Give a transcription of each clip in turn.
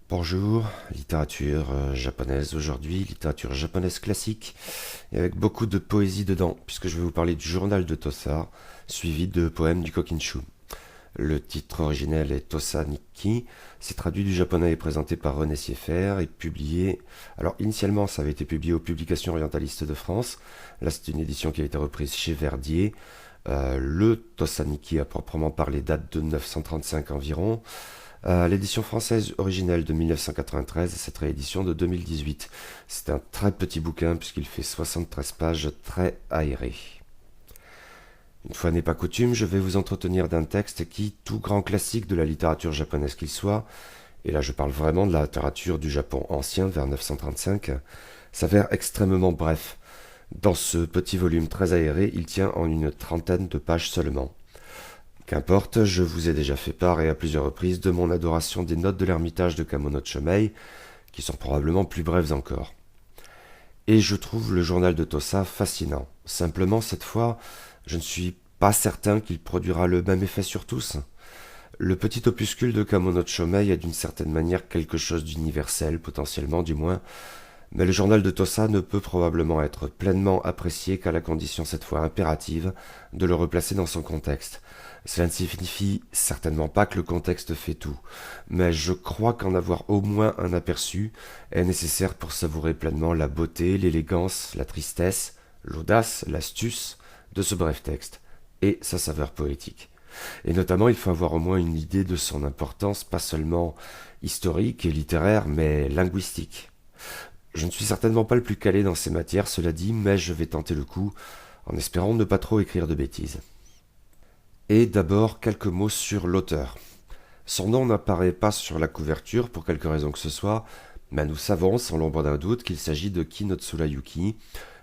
Bonjour, littérature japonaise aujourd'hui, littérature japonaise classique, et avec beaucoup de poésie dedans, puisque je vais vous parler du journal de Tosa, suivi de poèmes du Kokinshu. Le titre originel est Tosa Nikki, c'est traduit du japonais et présenté par René Sieffert et publié... Alors initialement ça avait été publié aux Publications Orientalistes de France, là c'est une édition qui a été reprise chez Verdier. Le Tosa Nikki à proprement parler date de 935 environ. L'édition française originelle de 1993 et cette réédition de 2018. C'est un très petit bouquin puisqu'il fait 73 pages très aéré. Une fois n'est pas coutume, je vais vous entretenir d'un texte qui, tout grand classique de la littérature japonaise qu'il soit, et là je parle vraiment de la littérature du Japon ancien vers 935, s'avère extrêmement bref. Dans ce petit volume très aéré, il tient en une trentaine de pages seulement. Qu'importe, je vous ai déjà fait part et à plusieurs reprises de mon adoration des notes de l'Ermitage de Kamono Chomei, qui sont probablement plus brèves encore. Et je trouve le journal de Tosa fascinant. Simplement, cette fois, je ne suis pas certain qu'il produira le même effet sur tous. Le petit opuscule de Kamono Chomei a d'une certaine manière quelque chose d'universel, potentiellement du moins, mais le journal de Tosa ne peut probablement être pleinement apprécié qu'à la condition cette fois impérative de le replacer dans son contexte. Cela ne signifie certainement pas que le contexte fait tout, mais je crois qu'en avoir au moins un aperçu est nécessaire pour savourer pleinement la beauté, l'élégance, la tristesse, l'audace, l'astuce de ce bref texte, et sa saveur poétique. Et notamment, il faut avoir au moins une idée de son importance, pas seulement historique et littéraire, mais linguistique. Je ne suis certainement pas le plus calé dans ces matières, cela dit, mais je vais tenter le coup, en espérant ne pas trop écrire de bêtises. Et d'abord, quelques mots sur l'auteur. Son nom n'apparaît pas sur la couverture pour quelque raison que ce soit, mais nous savons sans l'ombre d'un doute qu'il s'agit de Ki no Tsurayuki,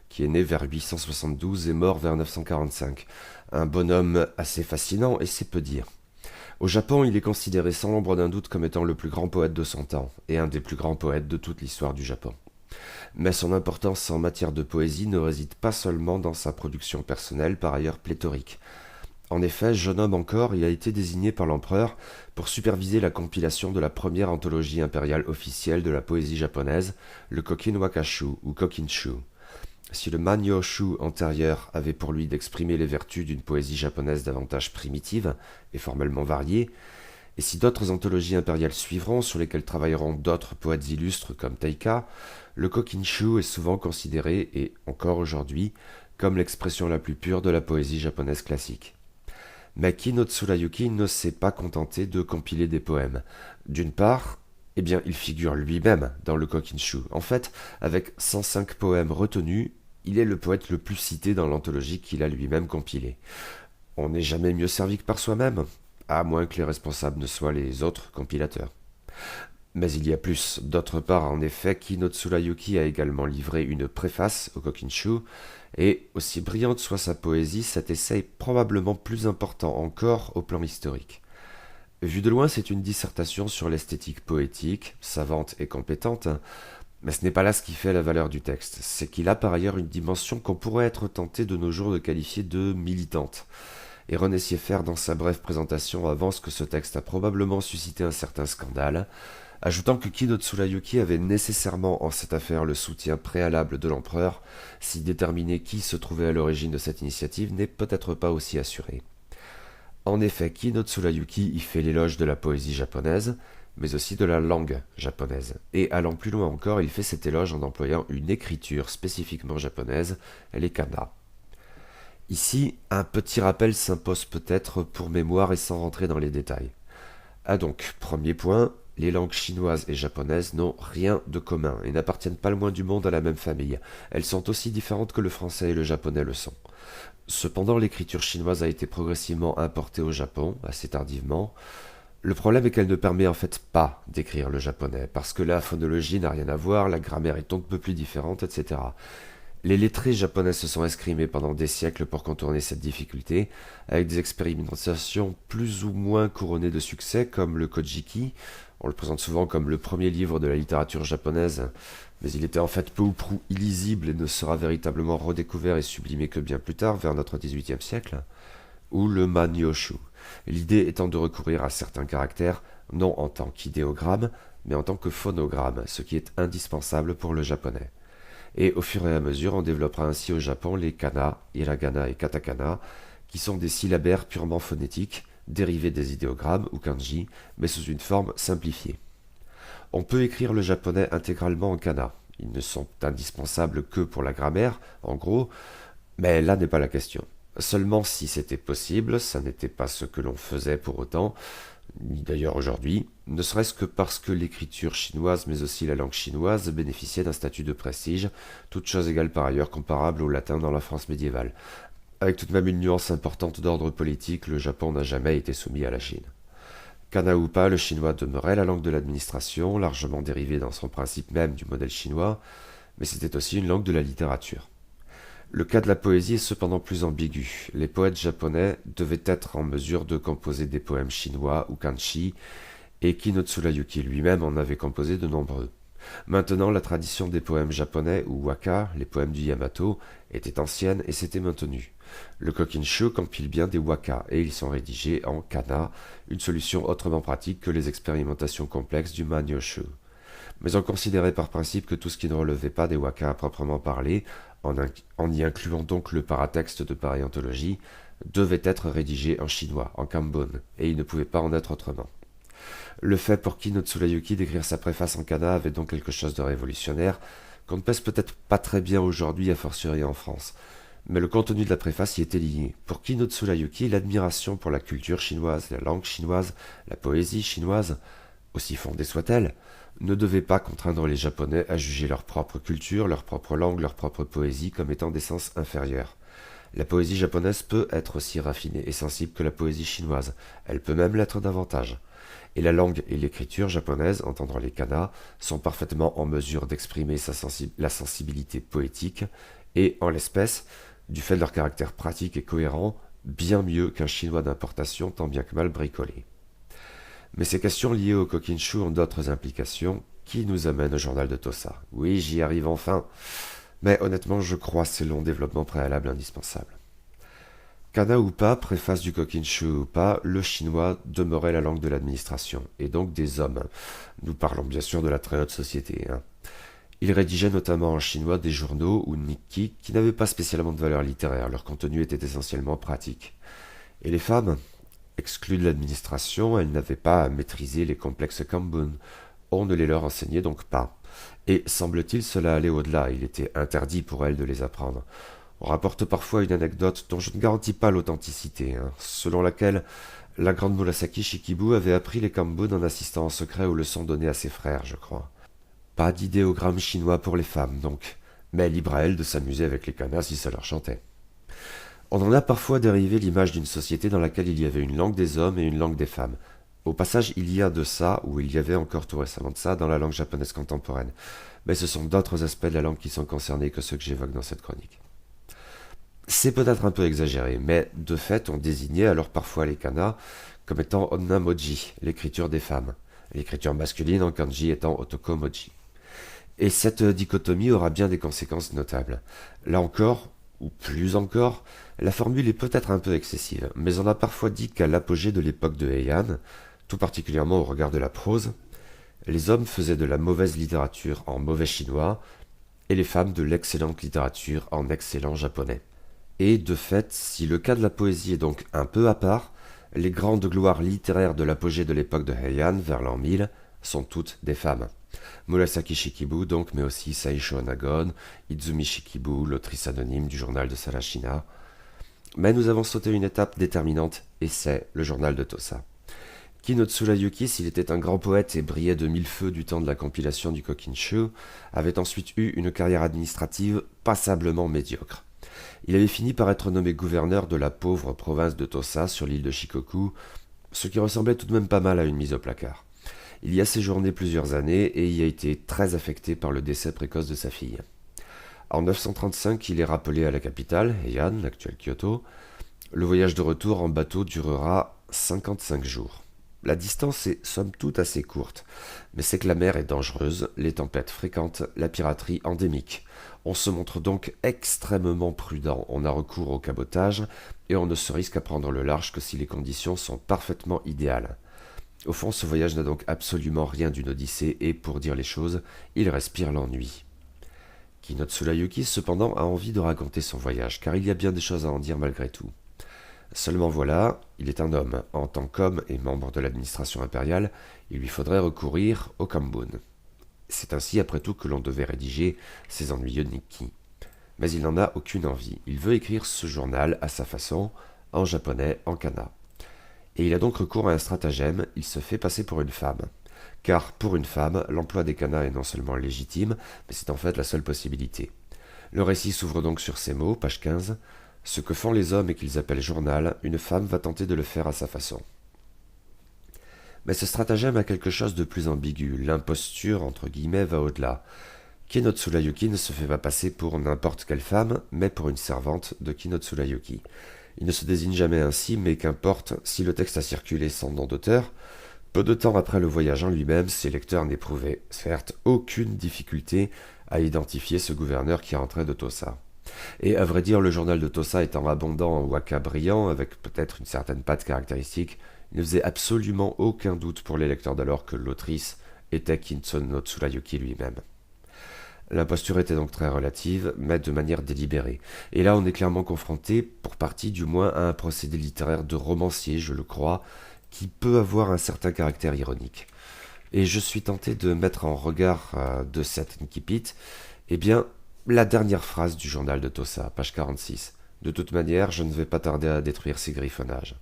qui est né vers 872 et mort vers 945. Un bonhomme assez fascinant et c'est peu dire. Au Japon, il est considéré sans l'ombre d'un doute comme étant le plus grand poète de son temps, et un des plus grands poètes de toute l'histoire du Japon. Mais son importance en matière de poésie ne réside pas seulement dans sa production personnelle, par ailleurs pléthorique. En effet, jeune homme encore, il a été désigné par l'empereur pour superviser la compilation de la première anthologie impériale officielle de la poésie japonaise, le Kokin Wakashu ou Kokinshu. Si le Manyoshu antérieur avait pour lui d'exprimer les vertus d'une poésie japonaise davantage primitive et formellement variée, et si d'autres anthologies impériales suivront sur lesquelles travailleront d'autres poètes illustres comme Teika, le Kokinshu est souvent considéré, et encore aujourd'hui, comme l'expression la plus pure de la poésie japonaise classique. Mais Ki no Tsurayuki ne s'est pas contenté de compiler des poèmes. D'une part, il figure lui-même dans le Kokinshu. En fait, avec 105 poèmes retenus, il est le poète le plus cité dans l'anthologie qu'il a lui-même compilée. On n'est jamais mieux servi que par soi-même, à moins que les responsables ne soient les autres compilateurs. Mais il y a plus. D'autre part, en effet, Ki no Tsurayuki a également livré une préface au Kokinshu, et aussi brillante soit sa poésie, cet essai est probablement plus important encore au plan historique. Vu de loin, c'est une dissertation sur l'esthétique poétique, savante et compétente, mais ce n'est pas là ce qui fait la valeur du texte, c'est qu'il a par ailleurs une dimension qu'on pourrait être tenté de nos jours de qualifier de militante. Et René Sieffert, dans sa brève présentation, avance que ce texte a probablement suscité un certain scandale, ajoutant que Ki no Tsurayuki avait nécessairement en cette affaire le soutien préalable de l'empereur, si déterminer qui se trouvait à l'origine de cette initiative n'est peut-être pas aussi assuré. En effet, Ki no Tsurayuki y fait l'éloge de la poésie japonaise, mais aussi de la langue japonaise. Et allant plus loin encore, il fait cet éloge en employant une écriture spécifiquement japonaise, les kana. Ici, un petit rappel s'impose peut-être pour mémoire et sans rentrer dans les détails. Ah donc, premier point, les langues chinoises et japonaises n'ont rien de commun et n'appartiennent pas le moins du monde à la même famille. Elles sont aussi différentes que le français et le japonais le sont. Cependant, l'écriture chinoise a été progressivement importée au Japon, assez tardivement. Le problème est qu'elle ne permet en fait pas d'écrire le japonais, parce que la phonologie n'a rien à voir, la grammaire est un peu plus différente, etc. Les lettrés japonais se sont escrimés pendant des siècles pour contourner cette difficulté, avec des expérimentations plus ou moins couronnées de succès, comme le Kojiki. On le présente souvent comme le premier livre de la littérature japonaise, mais il était en fait peu ou prou illisible et ne sera véritablement redécouvert et sublimé que bien plus tard, vers notre XVIIIe siècle. Ou le Manyoshu, l'idée étant de recourir à certains caractères, non en tant qu'idéogramme, mais en tant que phonogramme, ce qui est indispensable pour le japonais. Et au fur et à mesure, on développera ainsi au Japon les kana, hiragana et katakana, qui sont des syllabaires purement phonétiques, dérivés des idéogrammes ou kanji, mais sous une forme simplifiée. On peut écrire le japonais intégralement en kana. Ils ne sont indispensables que pour la grammaire, en gros, mais là n'est pas la question. Seulement si c'était possible, ça n'était pas ce que l'on faisait pour autant, ni d'ailleurs aujourd'hui, ne serait-ce que parce que l'écriture chinoise mais aussi la langue chinoise bénéficiaient d'un statut de prestige, toute chose égale par ailleurs comparable au latin dans la France médiévale. Avec tout de même une nuance importante d'ordre politique, le Japon n'a jamais été soumis à la Chine. Kana ou pas, le chinois demeurait la langue de l'administration, largement dérivée dans son principe même du modèle chinois, mais c'était aussi une langue de la littérature. Le cas de la poésie est cependant plus ambigu. Les poètes japonais devaient être en mesure de composer des poèmes chinois ou kanji, et Kino Tsurayuki lui-même en avait composé de nombreux. Maintenant, la tradition des poèmes japonais, ou waka, les poèmes du Yamato, était ancienne et s'était maintenue. Le Kokinshu compile bien des waka, et ils sont rédigés en kana, une solution autrement pratique que les expérimentations complexes du Manyoshu. Mais on considérait par principe que tout ce qui ne relevait pas des waka à proprement parler, en y incluant donc le paratexte de paréontologie, devait être rédigé en chinois, en kambun, et il ne pouvait pas en être autrement. Le fait pour Kino Tsurayuki d'écrire sa préface en kana avait donc quelque chose de révolutionnaire, qu'on ne pèse peut-être pas très bien aujourd'hui, a fortiori en France. Mais le contenu de la préface y était lié. Pour Kino Tsurayuki, l'admiration pour la culture chinoise, la langue chinoise, la poésie chinoise, aussi fondée soit-elle, ne devait pas contraindre les Japonais à juger leur propre culture, leur propre langue, leur propre poésie comme étant d'essence inférieure. La poésie japonaise peut être aussi raffinée et sensible que la poésie chinoise, elle peut même l'être davantage. Et la langue et l'écriture japonaise, entendant les kana, sont parfaitement en mesure d'exprimer la sensibilité poétique, et, en l'espèce, du fait de leur caractère pratique et cohérent, bien mieux qu'un chinois d'importation tant bien que mal bricolé. Mais ces questions liées au Kokinshu ont d'autres implications, qui nous amènent au journal de Tosa. Oui, j'y arrive enfin, mais honnêtement je crois ces longs développements préalables indispensables. Kana ou pas, préface du Kokinshu ou pas, le chinois demeurait la langue de l'administration, et donc des hommes. Nous parlons bien sûr de la très haute société. Il rédigeait notamment en chinois des journaux ou nikki qui n'avaient pas spécialement de valeur littéraire, leur contenu était essentiellement pratique. Et les femmes, exclues de l'administration, elles n'avaient pas à maîtriser les complexes kambun. On ne les leur enseignait donc pas. Et semble-t-il cela allait au-delà, il était interdit pour elles de les apprendre. On rapporte parfois une anecdote dont je ne garantis pas l'authenticité, selon laquelle la grande Murasaki Shikibu avait appris les kambun en assistant en secret aux leçons données à ses frères, je crois. Pas d'idéogramme chinois pour les femmes, donc, mais libre à elles de s'amuser avec les kanas si ça leur chantait. On en a parfois dérivé l'image d'une société dans laquelle il y avait une langue des hommes et une langue des femmes. Au passage, il y a de ça, ou il y avait encore tout récemment de ça, dans la langue japonaise contemporaine. Mais ce sont d'autres aspects de la langue qui sont concernés que ceux que j'évoque dans cette chronique. C'est peut-être un peu exagéré, mais de fait, on désignait alors parfois les kanas comme étant onnamoji, l'écriture des femmes, l'écriture masculine en kanji étant otokomoji. Et cette dichotomie aura bien des conséquences notables. Là encore, ou plus encore, la formule est peut-être un peu excessive, mais on a parfois dit qu'à l'apogée de l'époque de Heian, tout particulièrement au regard de la prose, les hommes faisaient de la mauvaise littérature en mauvais chinois, et les femmes de l'excellente littérature en excellent japonais. Et de fait, si le cas de la poésie est donc un peu à part, les grandes gloires littéraires de l'apogée de l'époque de Heian, vers l'an 1000, sont toutes des femmes. Murasaki Shikibu donc, mais aussi Saisho Nagon, Izumi Shikibu, l'autrice anonyme du journal de Sarashina. Mais nous avons sauté une étape déterminante, et c'est le journal de Tosa. Kino Tsurayuki, s'il était un grand poète et brillait de mille feux du temps de la compilation du Kokinshu, avait ensuite eu une carrière administrative passablement médiocre. Il avait fini par être nommé gouverneur de la pauvre province de Tosa sur l'île de Shikoku, ce qui ressemblait tout de même pas mal à une mise au placard. Il y a séjourné plusieurs années et y a été très affecté par le décès précoce de sa fille. En 935, il est rappelé à la capitale, Heian, l'actuelle Kyoto. Le voyage de retour en bateau durera 55 jours. La distance est somme toute assez courte, mais c'est que la mer est dangereuse, les tempêtes fréquentes, la piraterie endémique. On se montre donc extrêmement prudent, on a recours au cabotage et on ne se risque à prendre le large que si les conditions sont parfaitement idéales. Au fond, ce voyage n'a donc absolument rien d'une odyssée et, pour dire les choses, il respire l'ennui. Kino Tsurayuki, cependant, a envie de raconter son voyage, car il y a bien des choses à en dire malgré tout. Seulement voilà, il est un homme. En tant qu'homme et membre de l'administration impériale, il lui faudrait recourir au Kambun. C'est ainsi, après tout, que l'on devait rédiger ces ennuyeux Nikki. Mais il n'en a aucune envie. Il veut écrire ce journal à sa façon, en japonais, en kana. Et il a donc recours à un stratagème, il se fait passer pour une femme. Car pour une femme, l'emploi des kanas est non seulement légitime, mais c'est en fait la seule possibilité. Le récit s'ouvre donc sur ces mots, page 15. Ce que font les hommes et qu'ils appellent journal, une femme va tenter de le faire à sa façon. Mais ce stratagème a quelque chose de plus ambigu. L'imposture, entre guillemets, va au-delà. Kino Tsurayuki ne se fait pas passer pour n'importe quelle femme, mais pour une servante de Kino Tsurayuki. Il ne se désigne jamais ainsi, mais qu'importe, si le texte a circulé sans nom d'auteur, peu de temps après le voyage en lui-même, ses lecteurs n'éprouvaient, certes, aucune difficulté à identifier ce gouverneur qui rentrait de Tosa. Et à vrai dire, le journal de Tosa étant abondant en waka brillants, avec peut-être une certaine patte caractéristique, il ne faisait absolument aucun doute pour les lecteurs d'alors que l'autrice était Kinzo Tsurayuki lui-même. L'imposture était donc très relative, mais de manière délibérée. Et là, on est clairement confronté, pour partie du moins, à un procédé littéraire de romancier, je le crois, qui peut avoir un certain caractère ironique. Et je suis tenté de mettre en regard de cette Nikipit, eh bien, la dernière phrase du journal de Tosa, page 46. De toute manière, je ne vais pas tarder à détruire ces griffonnages.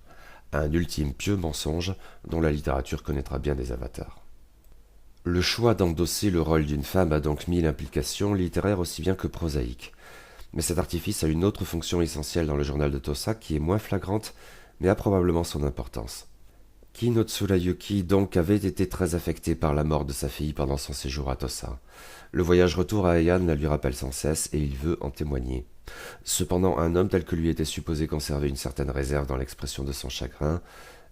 Un ultime pieux mensonge dont la littérature connaîtra bien des avatars. Le choix d'endosser le rôle d'une femme a donc mille implications littéraires aussi bien que prosaïques. Mais cet artifice a une autre fonction essentielle dans le journal de Tosa qui est moins flagrante, mais a probablement son importance. Kino Tsurayuki donc avait été très affecté par la mort de sa fille pendant son séjour à Tosa. Le voyage retour à Heian la lui rappelle sans cesse et il veut en témoigner. Cependant, un homme tel que lui était supposé conserver une certaine réserve dans l'expression de son chagrin.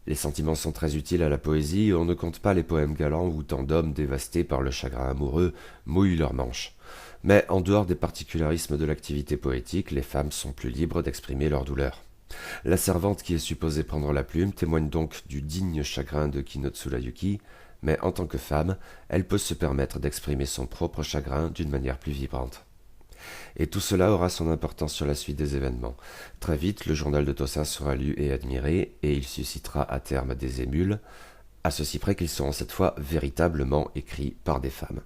Les sentiments sont très utiles à la poésie et on ne compte pas les poèmes galants où tant d'hommes dévastés par le chagrin amoureux mouillent leurs manches. Mais en dehors des particularismes de l'activité poétique, les femmes sont plus libres d'exprimer leur douleur. La servante qui est supposée prendre la plume témoigne donc du digne chagrin de Kino Tsurayuki, mais en tant que femme, elle peut se permettre d'exprimer son propre chagrin d'une manière plus vibrante. Et tout cela aura son importance sur la suite des événements. Très vite, le journal de Tosa sera lu et admiré, et il suscitera à terme des émules, à ceci près qu'ils seront cette fois véritablement écrits par des femmes.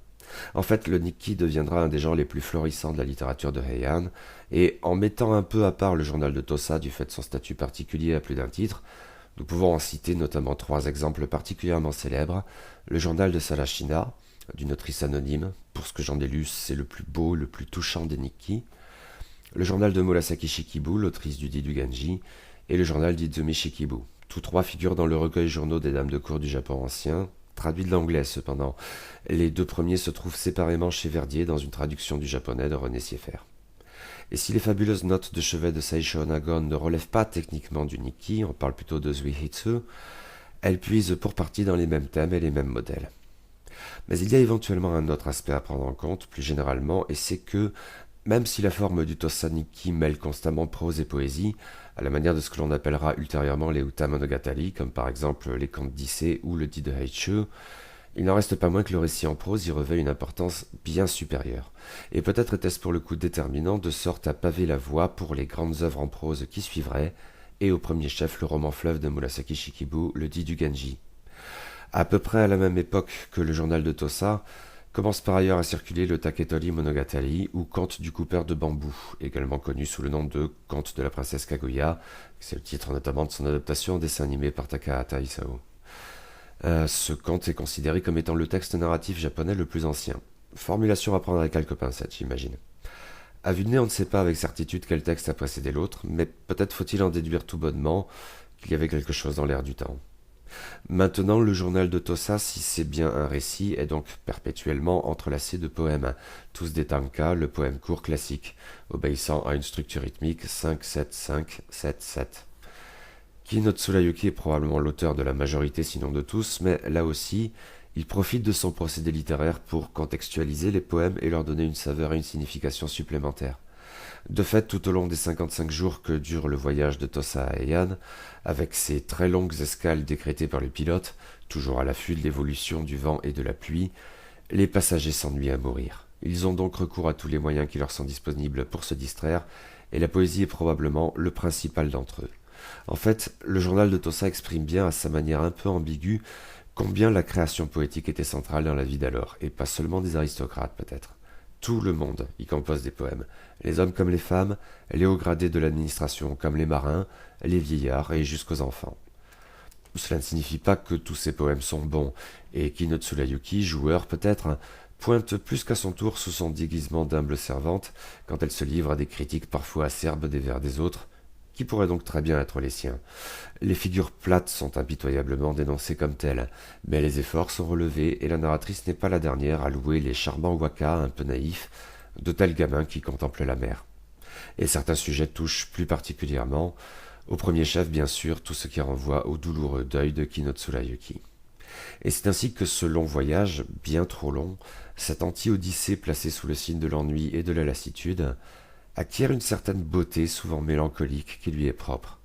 En fait, le Nikki deviendra un des genres les plus florissants de la littérature de Heian, et en mettant un peu à part le journal de Tosa du fait de son statut particulier à plus d'un titre, nous pouvons en citer notamment 3 exemples particulièrement célèbres. Le journal de Sarashina, d'une autrice anonyme, pour ce que j'en ai lu, c'est le plus beau, le plus touchant des Nikki. Le journal de Murasaki Shikibu, l'autrice du Didu Genji, et le journal d'Izumi Shikibu. Tous 3 figurent dans le recueil journaux des dames de cour du Japon ancien, traduit de l'anglais cependant. Les 2 premiers se trouvent séparément chez Verdier dans une traduction du japonais de René Sieffert. Et si les fabuleuses notes de chevet de Seisho Nagon ne relèvent pas techniquement du Nikki, on parle plutôt de Zuihitsu, elles puisent pour partie dans les mêmes thèmes et les mêmes modèles. Mais il y a éventuellement un autre aspect à prendre en compte, plus généralement, et c'est que, même si la forme du Tosa Nikki mêle constamment prose et poésie, à la manière de ce que l'on appellera ultérieurement les Uta Monogatari, comme par exemple les contes d'Issei ou le dit de Heichu, il n'en reste pas moins que le récit en prose y revêt une importance bien supérieure. Et peut-être était-ce pour le coup déterminant de sorte à paver la voie pour les grandes œuvres en prose qui suivraient, et au premier chef le roman fleuve de Murasaki Shikibu, le dit du Genji. À peu près à la même époque que le journal de Tosa, commence par ailleurs à circuler le Taketori Monogatari ou Conte du coupeur de bambou, également connu sous le nom de Conte de la princesse Kaguya, c'est le titre notamment de son adaptation en dessin animé par Takahata Isao. Ce conte est considéré comme étant le texte narratif japonais le plus ancien. Formulation à prendre avec quelques pincettes, j'imagine. À vue de nez, on ne sait pas avec certitude quel texte a précédé l'autre, mais peut-être faut-il en déduire tout bonnement qu'il y avait quelque chose dans l'air du temps. Maintenant, le journal de Tosa, si c'est bien un récit, est donc perpétuellement entrelacé de poèmes, tous des tanka, le poème court classique, obéissant à une structure rythmique 5-7-5-7-7. Kino Tsurayuki est probablement l'auteur de la majorité sinon de tous, mais là aussi, il profite de son procédé littéraire pour contextualiser les poèmes et leur donner une saveur et une signification supplémentaires. De fait, tout au long des 55 jours que dure le voyage de Tosa à Heian, avec ses très longues escales décrétées par le pilote, toujours à l'affût de l'évolution du vent et de la pluie, les passagers s'ennuient à mourir. Ils ont donc recours à tous les moyens qui leur sont disponibles pour se distraire, et la poésie est probablement le principal d'entre eux. En fait, le journal de Tosa exprime bien, à sa manière un peu ambiguë, combien la création poétique était centrale dans la vie d'alors, et pas seulement des aristocrates peut-être. Tout le monde y compose des poèmes, les hommes comme les femmes, les hauts gradés de l'administration comme les marins, les vieillards et jusqu'aux enfants. Cela ne signifie pas que tous ces poèmes sont bons, et Kino Tsurayuki, joueur peut-être, pointe plus qu'à son tour sous son déguisement d'humble servante quand elle se livre à des critiques parfois acerbes des vers des autres, qui pourraient donc très bien être les siens. Les figures plates sont impitoyablement dénoncées comme telles, mais les efforts sont relevés et la narratrice n'est pas la dernière à louer les charmants waka un peu naïfs de tels gamins qui contemplent la mer. Et certains sujets touchent plus particulièrement, au premier chef bien sûr, tout ce qui renvoie au douloureux deuil de Kino Tsurayuki. Et c'est ainsi que ce long voyage, bien trop long, cette anti-odyssée placée sous le signe de l'ennui et de la lassitude, acquiert une certaine beauté souvent mélancolique qui lui est propre.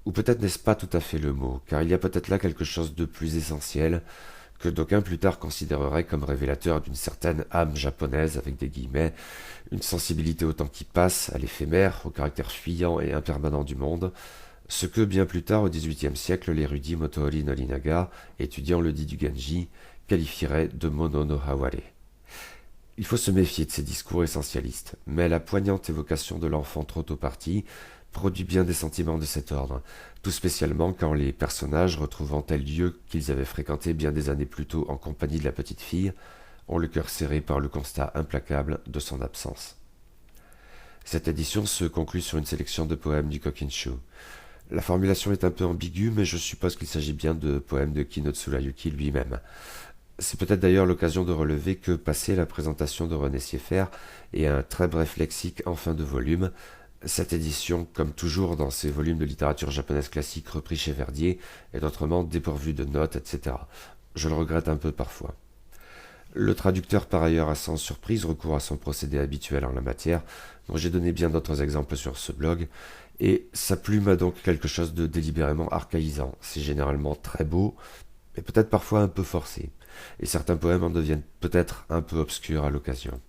Ou peut-être n'est-ce pas tout à fait le mot, car il y a peut-être là quelque chose de plus essentiel que d'aucuns plus tard considéreraient comme révélateur d'une certaine âme japonaise, avec des guillemets, une sensibilité au temps qui passe, à l'éphémère, au caractère fuyant et impermanent du monde, ce que bien plus tard au XVIIIe siècle l'érudit Motoori Norinaga, étudiant le dit du Genji, qualifierait de mono no haware. Il faut se méfier de ces discours essentialistes, mais la poignante évocation de l'enfant trop tôt parti produit bien des sentiments de cet ordre, tout spécialement quand les personnages, retrouvant tel lieu qu'ils avaient fréquenté bien des années plus tôt en compagnie de la petite fille, ont le cœur serré par le constat implacable de son absence. Cette édition se conclut sur une sélection de poèmes du Kokinshu. La formulation est un peu ambiguë, mais je suppose qu'il s'agit bien de poèmes de Kino Tsurayuki lui-même. C'est peut-être d'ailleurs l'occasion de relever que, passé la présentation de René Sieffert et un très bref lexique en fin de volume, cette édition, comme toujours dans ces volumes de littérature japonaise classique repris chez Verdier, est autrement dépourvue de notes, etc. Je le regrette un peu parfois. Le traducteur, par ailleurs, a sans surprise recours à son procédé habituel en la matière, dont j'ai donné bien d'autres exemples sur ce blog, et sa plume a donc quelque chose de délibérément archaïsant. C'est généralement très beau, mais peut-être parfois un peu forcé, et certains poèmes en deviennent peut-être un peu obscurs à l'occasion.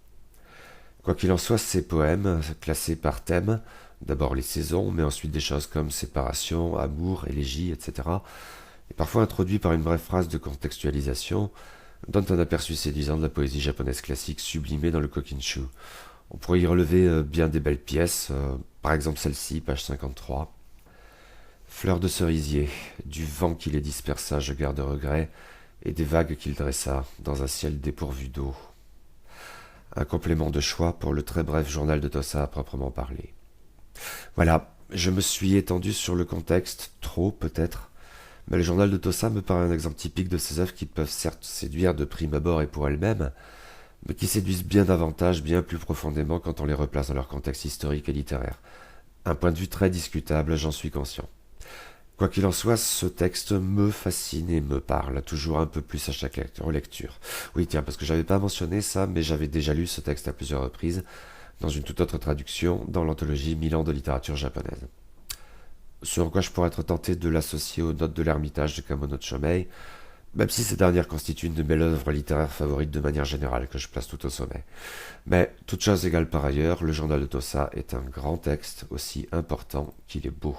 Quoi qu'il en soit, ces poèmes, classés par thème, d'abord les saisons, mais ensuite des choses comme séparation, amour, élégie, etc., et parfois introduits par une brève phrase de contextualisation, donnent un aperçu séduisant de la poésie japonaise classique sublimée dans le Kokinshu. On pourrait y relever bien des belles pièces, par exemple celle-ci, page 53. Fleurs de cerisier, du vent qui les dispersa, je garde regret, et des vagues qu'il dressa dans un ciel dépourvu d'eau. Un complément de choix pour le très bref journal de Tosa à proprement parler. Voilà, je me suis étendu sur le contexte, trop peut-être, mais le journal de Tosa me paraît un exemple typique de ces œuvres qui peuvent certes séduire de prime abord et pour elles-mêmes, mais qui séduisent bien davantage, bien plus profondément quand on les replace dans leur contexte historique et littéraire. Un point de vue très discutable, j'en suis conscient. Quoi qu'il en soit, ce texte me fascine et me parle toujours un peu plus à chaque relecture. Oui, tiens, parce que j'avais pas mentionné ça, mais j'avais déjà lu ce texte à plusieurs reprises, dans une toute autre traduction, dans l'anthologie 1000 ans de littérature japonaise. Ce en quoi je pourrais être tenté de l'associer aux notes de l'Ermitage de Kamono Chomei, même si ces dernières constituent une de mes œuvres littéraires favorites de manière générale, que je place tout au sommet. Mais, toute chose égale par ailleurs, le journal de Tosa est un grand texte, aussi important qu'il est beau.